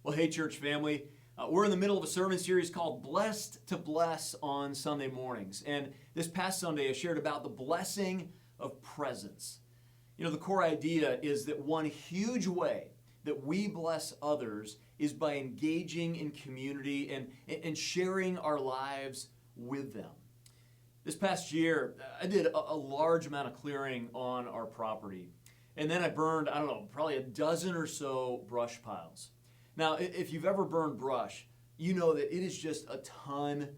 Well, hey, church family. We're in the middle of a sermon series called Blessed to Bless on Sunday mornings. And this past Sunday, I shared about the blessing of presence. You know, the core idea is that one huge way that we bless others is by engaging in community and sharing our lives with them. This past year, I did a large amount of clearing on our property. And then I burned, probably a dozen or so brush piles. Now, if you've ever burned brush, you know that it is just a ton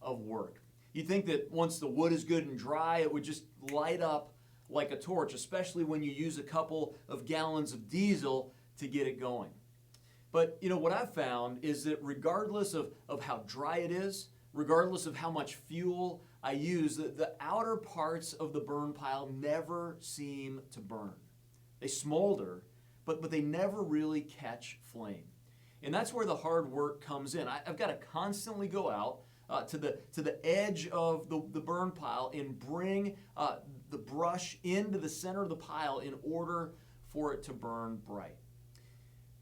of work. You'd think that once the wood is good and dry, it would just light up like a torch, especially when you use a couple of gallons of diesel to get it going. But, you know, what I've found is that regardless of how dry it is, regardless of how much fuel I use, the outer parts of the burn pile never seem to burn. They smolder, but they never really catch flame. And that's where the hard work comes in. I've got to constantly go out to the edge of the burn pile and bring the brush into the center of the pile in order for it to burn bright.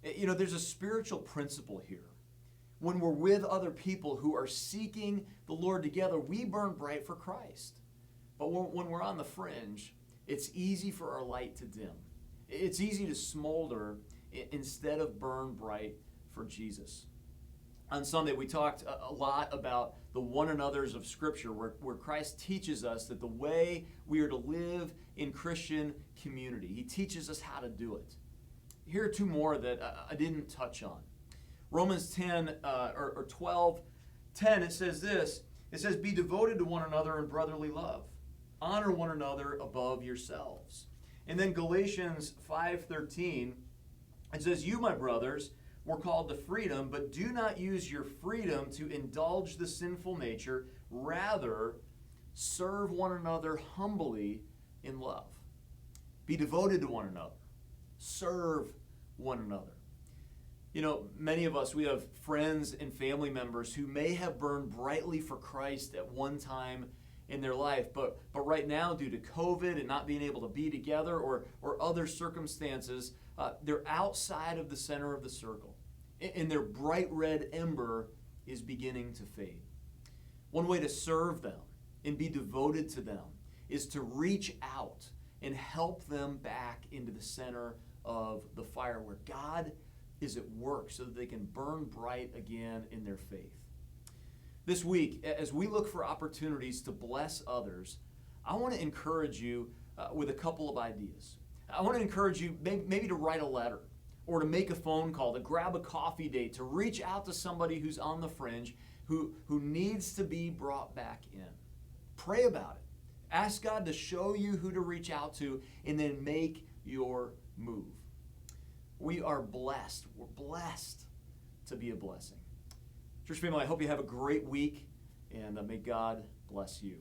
You know, there's a spiritual principle here. When we're with other people who are seeking the Lord together, we burn bright for Christ. But when we're on the fringe, it's easy for our light to dim. It's easy to smolder instead of burn bright for Jesus. On Sunday, we talked a lot about the one another's of Scripture, where Christ teaches us that the way we are to live in Christian community, He teaches us how to do it. Here are two more that I didn't touch on. Romans 10 or 12:10, it says this. It says, "Be devoted to one another in brotherly love. Honor one another above yourselves." And then Galatians 5:13, it says, "You, my brothers, were called to freedom, but do not use your freedom to indulge the sinful nature. Rather, serve one another humbly in love." Be devoted to one another. Serve one another. You know, many of us, we have friends and family members who may have burned brightly for Christ at one time in their life, but right now, due to COVID and not being able to be together or other circumstances, they're outside of the center of the circle, and their bright red ember is beginning to fade. One way to serve them and be devoted to them is to reach out and help them back into the center of the fire where God is at work so that they can burn bright again in their faith. This week, as we look for opportunities to bless others, I want to encourage you with a couple of ideas. I want to encourage you maybe to write a letter or to make a phone call, to grab a coffee date, to reach out to somebody who's on the fringe, who needs to be brought back in. Pray about it. Ask God to show you who to reach out to, and then make your move. We are blessed. We're blessed to be a blessing. Church family, I hope you have a great week, and may God bless you.